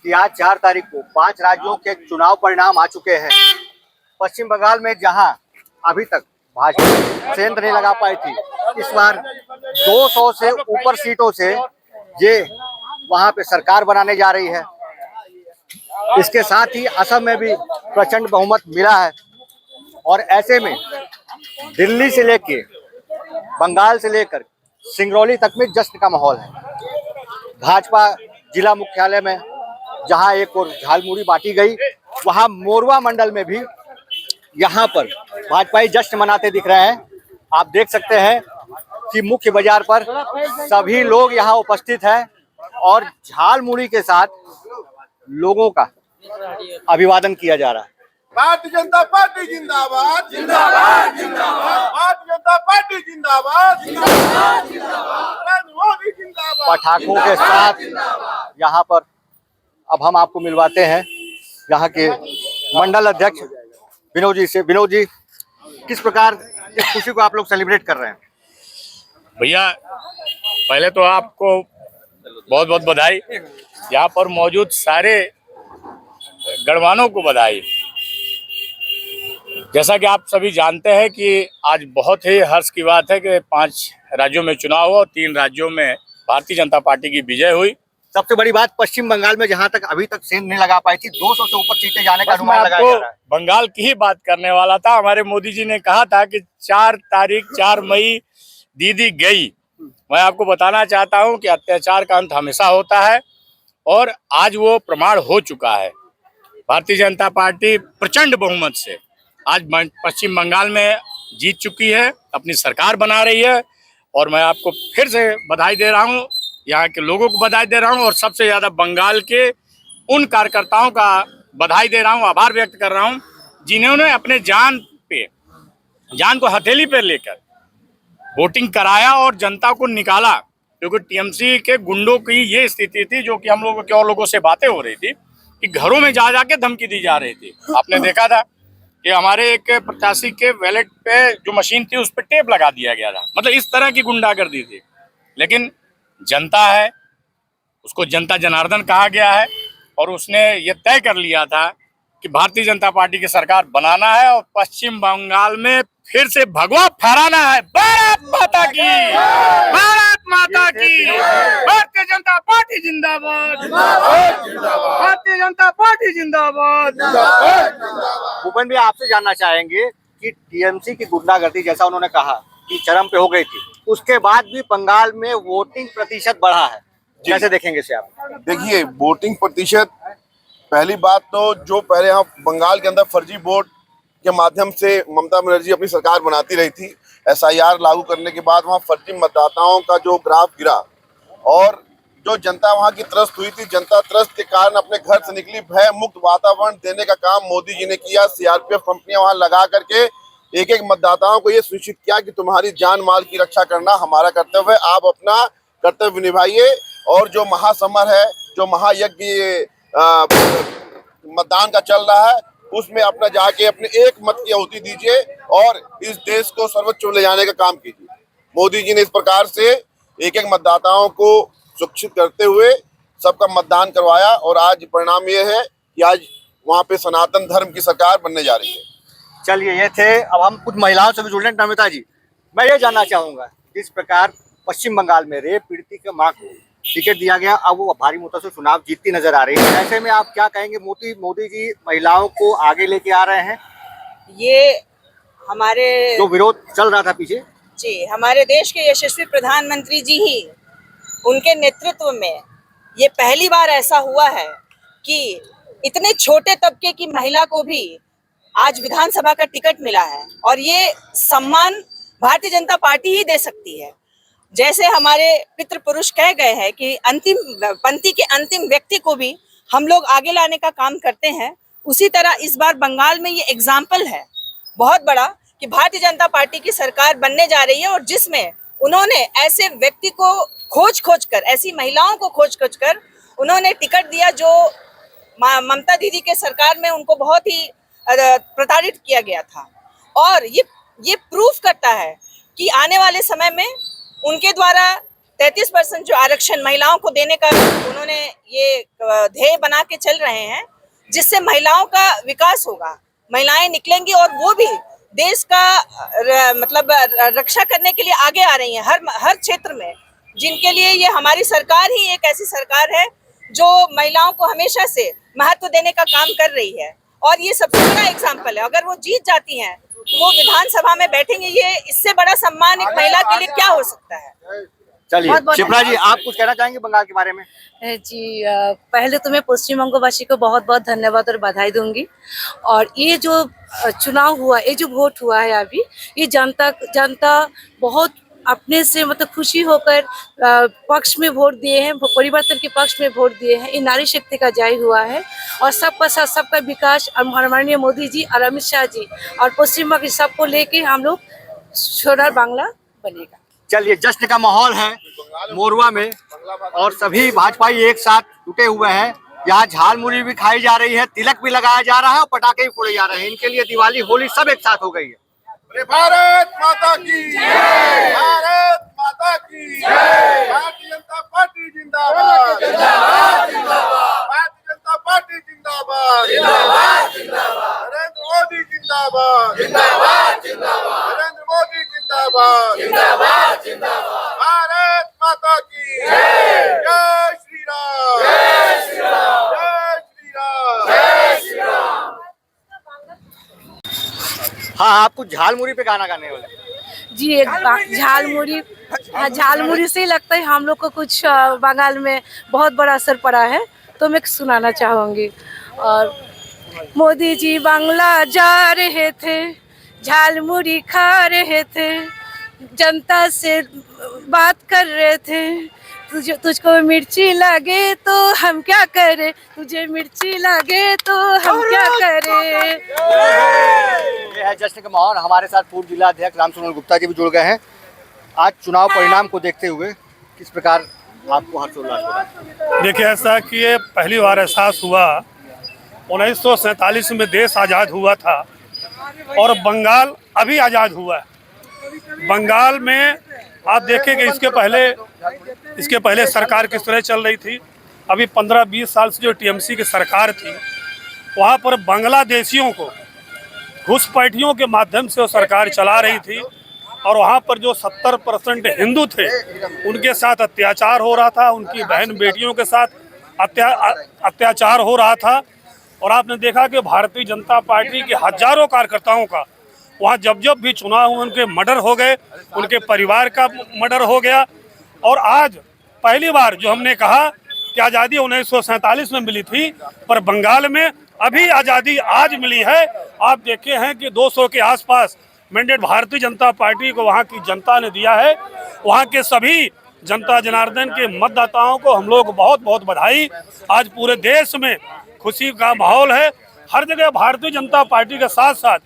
कि आज 4 तारीख को 5 राज्यों के चुनाव परिणाम आ चुके हैं। पश्चिम बंगाल में जहां अभी तक भाजपा सेंध नहीं लगा पाई थी, इस बार 200 से ऊपर सीटों से ये वहां पे सरकार बनाने जा रही है। इसके साथ ही असम में भी प्रचंड बहुमत मिला है और ऐसे में दिल्ली से लेके बंगाल से लेकर सिंगरौली तक में जश्न का माहौल है। भाजपा जिला मुख्यालय में जहां एक और झालमुड़ी बांटी गई, वहां मोरवा मंडल में भी यहां पर भाजपाई जश्न मनाते दिख रहे हैं। आप देख सकते हैं कि मुख्य बाजार पर सभी लोग यहां उपस्थित हैं और झालमुड़ी के साथ लोगों का अभिवादन किया जा रहा है। भारतीय जनता पार्टी जिंदाबाद जिंदाबाद जिंदाबाद, भारतीय जनता पार्टी जिंदाबाद जिंदाबाद जिंदाबाद, मोदी जिंदाबाद। पटाखों के साथ यहाँ पर अब हम आपको मिलवाते हैं यहाँ के मंडल अध्यक्ष विनोद जी से। विनोद जी, किस प्रकार इस खुशी को आप लोग सेलिब्रेट कर रहे हैं? भैया, पहले तो आपको बहुत बहुत बधाई, यहाँ पर मौजूद सारे गणवानों को बधाई। जैसा कि आप सभी जानते हैं कि आज बहुत ही हर्ष की बात है कि 5 राज्यों में चुनाव हुआ और 3 राज्यों में भारतीय जनता पार्टी की विजय हुई। सबसे बड़ी बात, पश्चिम बंगाल में जहां तक अभी तक सेंध नहीं लगा पाई थी, 200 से ऊपर सीटें जाने का अनुमान लगाया जा रहा है। बंगाल की ही बात करने वाला था। हमारे मोदी जी ने कहा था कि 4 मई दीदी गई। मैं आपको बताना चाहता हूं कि अत्याचार का अंत हमेशा होता है और आज वो प्रमाण हो चुका है। भारतीय जनता पार्टी प्रचंड बहुमत से आज पश्चिम बंगाल में जीत चुकी है, अपनी सरकार बना रही है और मैं आपको फिर से बधाई दे रहा हूँ, यहाँ के लोगों को बधाई दे रहा हूँ और सबसे ज़्यादा बंगाल के उन कार्यकर्ताओं का बधाई दे रहा हूँ, आभार व्यक्त कर रहा हूँ, जिन्होंने अपने जान को हथेली पर लेकर वोटिंग कराया और जनता को निकाला। क्योंकि टीएमसी के गुंडों की ये स्थिति थी, जो कि हम लोगों के और लोगों से बातें हो रही थी कि घरों में जा के धमकी दी जा रही थी। आपने देखा था कि हमारे एक प्रत्याशी के वैलेट पे जो मशीन थी उस पर टेप लगा दिया गया था। मतलब इस तरह की गुंडागर्दी थी। लेकिन जनता है, उसको जनता जनार्दन कहा गया है और उसने ये तय कर लिया था कि भारतीय जनता पार्टी की सरकार बनाना है और पश्चिम बंगाल में फिर से भगवा फहराना है। भारत माता की, भारत माता की, भारतीय जनता पार्टी जिंदाबाद, भारतीय जनता पार्टी जिंदाबाद। भूपेन भी आपसे जानना चाहेंगे कि टीएमसी की गुंडागर्दी, जैसा उन्होंने कहा कि चरम पे हो गई थी, उसके बाद भी बंगाल में वोटिंग प्रतिशत बढ़ा है, कैसे देखेंगे इसे आप? देखिए, वोटिंग प्रतिशत, पहली बात तो जो पहले यहाँ बंगाल के अंदर फर्जी वोट के माध्यम से ममता बनर्जी अपनी सरकार बनाती रही थी, एसआईआर लागू करने के बाद वहाँ फर्जी मतदाताओं का जो ग्राफ गिरा और जो जनता वहाँ की त्रस्त हुई थी, जनता त्रस्त के कारण अपने घर से निकली, भय मुक्त वातावरण देने का काम मोदी जी ने किया। सीआरपीएफ कंपनियां वहाँ लगा करके एक एक मतदाताओं को ये सुनिश्चित किया कि तुम्हारी जान माल की रक्षा करना हमारा कर्तव्य है, आप अपना कर्तव्य निभाइए और जो महासमर है, जो महायज्ञ मतदान का चल रहा है, उसमें अपना जाके अपने एक मत की आहुति दीजिए और इस देश को सर्वोच्च ले जाने का काम कीजिए। मोदी जी ने इस प्रकार से एक एक मतदाताओं को सुरक्षित करते हुए सबका मतदान करवाया और आज परिणाम ये है कि आज वहाँ पे सनातन धर्म की सरकार बनने जा रही है। चलिए, ये थे। अब हम कुछ महिलाओं से भी जुड़ रहे हैं। नमिता जी, मैं ये जानना चाहूंगा, जिस प्रकार पश्चिम बंगाल में रेप पीड़ित के मां को टिकट दिया गया, अब वो भारी मतों से चुनाव जीतती नजर आ रही है, ऐसे में आप क्या कहेंगे? मोदी जी महिलाओं को आगे लेके आ रहे हैं। ये हमारे जो विरोध चल रहा था पीछे जी, हमारे देश के यशस्वी प्रधानमंत्री जी ही, उनके नेतृत्व में ये पहली बार ऐसा हुआ है कि इतने छोटे तबके की महिला को भी आज विधानसभा का टिकट मिला है और ये सम्मान भारतीय जनता पार्टी ही दे सकती है। जैसे हमारे पितृ पुरुष कह गए हैं कि अंतिम पंक्ति के अंतिम व्यक्ति को भी हम लोग आगे लाने का काम करते हैं, उसी तरह इस बार बंगाल में ये एग्जाम्पल है बहुत बड़ा कि भारतीय जनता पार्टी की सरकार बनने जा रही है और जिसमें उन्होंने ऐसे व्यक्ति को खोज कर, ऐसी महिलाओं को खोज कर उन्होंने टिकट दिया जो ममता दीदी के सरकार में उनको बहुत ही प्रताड़ित किया गया था। और ये प्रूफ करता है कि आने वाले समय में उनके द्वारा 33% जो आरक्षण महिलाओं को देने का उन्होंने ये ध्येय बना के चल रहे हैं, जिससे महिलाओं का विकास होगा, महिलाएं निकलेंगी और वो भी देश का मतलब रक्षा करने के लिए आगे आ रही हैं हर क्षेत्र में, जिनके लिए ये हमारी सरकार ही एक ऐसी सरकार है जो महिलाओं को हमेशा से महत्व देने का काम कर रही है। और ये सबसे बड़ा एग्जाम्पल है, अगर वो जीत जाती हैं तो वो विधानसभा में बैठेंगे, ये इससे बड़ा सम्मान एक महिला के लिए क्या हो सकता है। चलिए बहुत शिप्रा जी, आप कुछ कहना चाहेंगे बंगाल के बारे में? जी, पहले तो मैं पश्चिम बंगवासी को बहुत बहुत धन्यवाद और बधाई दूंगी। और ये जो चुनाव हुआ, ये जो वोट हुआ है अभी, ये जनता बहुत अपने से मतलब खुशी होकर पक्ष में वोट दिए हैं, परिवर्तन के पक्ष में वोट दिए हैं। ये नारी शक्ति का जय हुआ है और सबका साथ सबका विकास, माननीय मोदी जी और अमित शाह जी और पश्चिम बंगाल सबको लेके हम लोग सोनार बांग्ला बनेगा। चलिए, जश्न का माहौल है मोरुआ में और सभी भाजपाई एक साथ जुटे हुए हैं। यहाँ झालमुड़ी भी खाई जा रही है, तिलक भी लगाया जा रहा है और पटाखे भी फोड़े जा रहे हैं। इनके लिए दिवाली होली सब एक साथ हो गई है। भारत माता की जय, भारत माता की जय, भारतीय जनता पार्टी जिंदाबाद, जिंदाबाद, जिंदाबाद, भारतीय जनता पार्टी जिंदाबाद, जिंदाबाद, जिंदाबाद, नरेंद्र मोदी जिंदाबाद, जिंदाबाद, जिंदाबाद, नरेंद्र मोदी जिंदाबाद, जिंदाबाद, जिंदाबाद, भारत माता की जय, जय श्री राम, जय श्री राम, जय श्री राम, जय श्री राम। हाँ, आप कुछ झालमुड़ी पे गाना गाने वाले? जी, एक झालमुड़ी से लगता है हम लोग को कुछ बंगाल में बहुत बड़ा असर पड़ा है, तो मैं सुनाना चाहूँगी। और मोदी जी बांग्ला जा रहे थे, झालमुड़ी खा रहे थे, जनता से बात कर रहे थे। तुझको मिर्ची लगे तो हम क्या करें, तुझे मिर्ची लगे तो हम क्या करें। ये है जश्न का माहौल। हमारे साथ पूर्व जिला अध्यक्ष राम सुनील गुप्ता जी भी जुड़ गए हैं। आज चुनाव परिणाम को देखते हुए किस प्रकार आपको हर्षोल्लास हो रहा है? देखिए, ऐसा कि ये पहली बार एहसास हुआ 1947 में देश आज़ाद हुआ था और बंगाल अभी आज़ाद हुआ है। बंगाल में आप देखें कि इसके पहले सरकार किस तरह चल रही थी। अभी 15-20 साल से जो टीएमसी की सरकार थी, वहाँ पर बांग्लादेशियों को घुसपैठियों के माध्यम से वो सरकार चला रही थी और वहाँ पर जो 70% हिंदू थे उनके साथ अत्याचार हो रहा था, उनकी बहन बेटियों के साथ अत्याचार हो रहा था। और आपने देखा कि भारतीय जनता पार्टी के हजारों कार्यकर्ताओं का वहाँ जब भी चुनाव हुए उनके मर्डर हो गए, उनके परिवार का मर्डर हो गया। और आज पहली बार जो हमने कहा कि आज़ादी 1947 में मिली थी, पर बंगाल में अभी आज़ादी आज मिली है। आप देखे हैं कि 200 के आसपास मैंडेट भारतीय जनता पार्टी को वहाँ की जनता ने दिया है। वहाँ के सभी जनता जनार्दन के मतदाताओं को हम लोग बहुत बहुत बधाई। आज पूरे देश में खुशी का माहौल है। हर जगह भारतीय जनता पार्टी के साथ साथ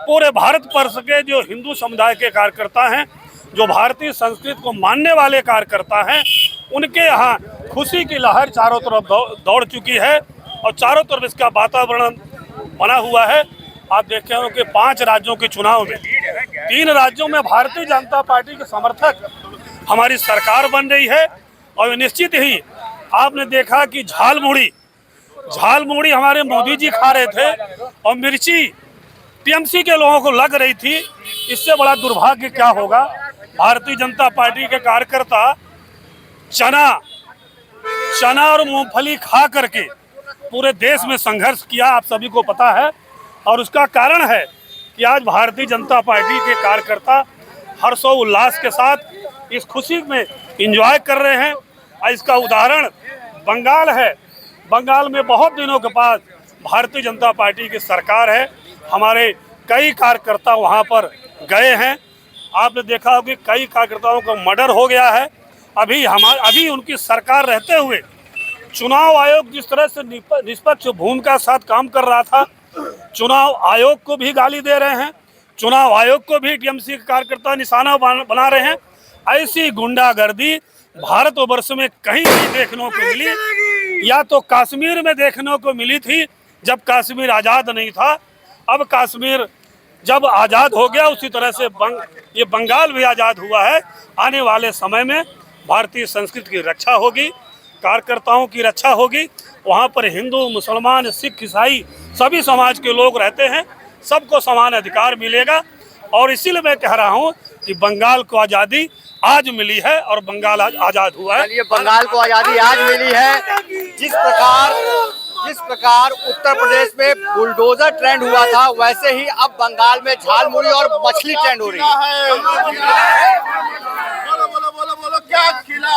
पूरे भारत वर्ष के जो हिंदू समुदाय के कार्यकर्ता हैं, जो भारतीय संस्कृति को मानने वाले कार्यकर्ता हैं, उनके यहाँ खुशी की लहर चारों तरफ दौड़ चुकी है और चारों तरफ इसका वातावरण बना हुआ है। आप देखें हो कि 5 राज्यों के चुनाव में 3 राज्यों में भारतीय जनता पार्टी के समर्थक हमारी सरकार बन रही है। और निश्चित ही आपने देखा कि झालमुड़ी हमारे मोदी जी खा रहे थे और मिर्ची टीएमसी के लोगों को लग रही थी। इससे बड़ा दुर्भाग्य क्या होगा। भारतीय जनता पार्टी के कार्यकर्ता चना और मूंगफली खा करके पूरे देश में संघर्ष किया, आप सभी को पता है। और उसका कारण है कि आज भारतीय जनता पार्टी के कार्यकर्ता हर्षोल्लास के साथ इस खुशी में एंजॉय कर रहे हैं। और इसका उदाहरण बंगाल है। बंगाल में बहुत दिनों के बाद भारतीय जनता पार्टी की सरकार है। हमारे कई कार्यकर्ता वहां पर गए हैं। आपने देखा होगा कि कई कार्यकर्ताओं का मर्डर हो गया है। अभी उनकी सरकार रहते हुए चुनाव आयोग जिस तरह से निष्पक्ष भूमिका के साथ काम कर रहा था, चुनाव आयोग को भी गाली दे रहे हैं, चुनाव आयोग को भी टीएमसी के कार्यकर्ता निशाना बना रहे हैं। ऐसी गुंडागर्दी भारतवर्ष में कहीं नहीं देखने को मिली। या तो कश्मीर में देखने को मिली थी जब कश्मीर आज़ाद नहीं था, अब कश्मीर जब आज़ाद हो गया उसी तरह से ये बंगाल भी आज़ाद हुआ है। आने वाले समय में भारतीय संस्कृति की रक्षा होगी, कार्यकर्ताओं की रक्षा होगी। वहाँ पर हिंदू, मुसलमान, सिख, ईसाई सभी समाज के लोग रहते हैं, सबको समान अधिकार मिलेगा। और इसीलिए मैं कह रहा हूँ कि बंगाल को आज़ादी आज मिली है और बंगाल आज आज़ाद हुआ है। चलिए, बंगाल को आज़ादी आज मिली है। जिस प्रकार उत्तर प्रदेश में बुलडोजर ट्रेंड हुआ था, वैसे ही अब बंगाल में झालमुड़ी और मछली ट्रेंड हो रही है। बोलो बोलो बोलो बोलो, क्या खिला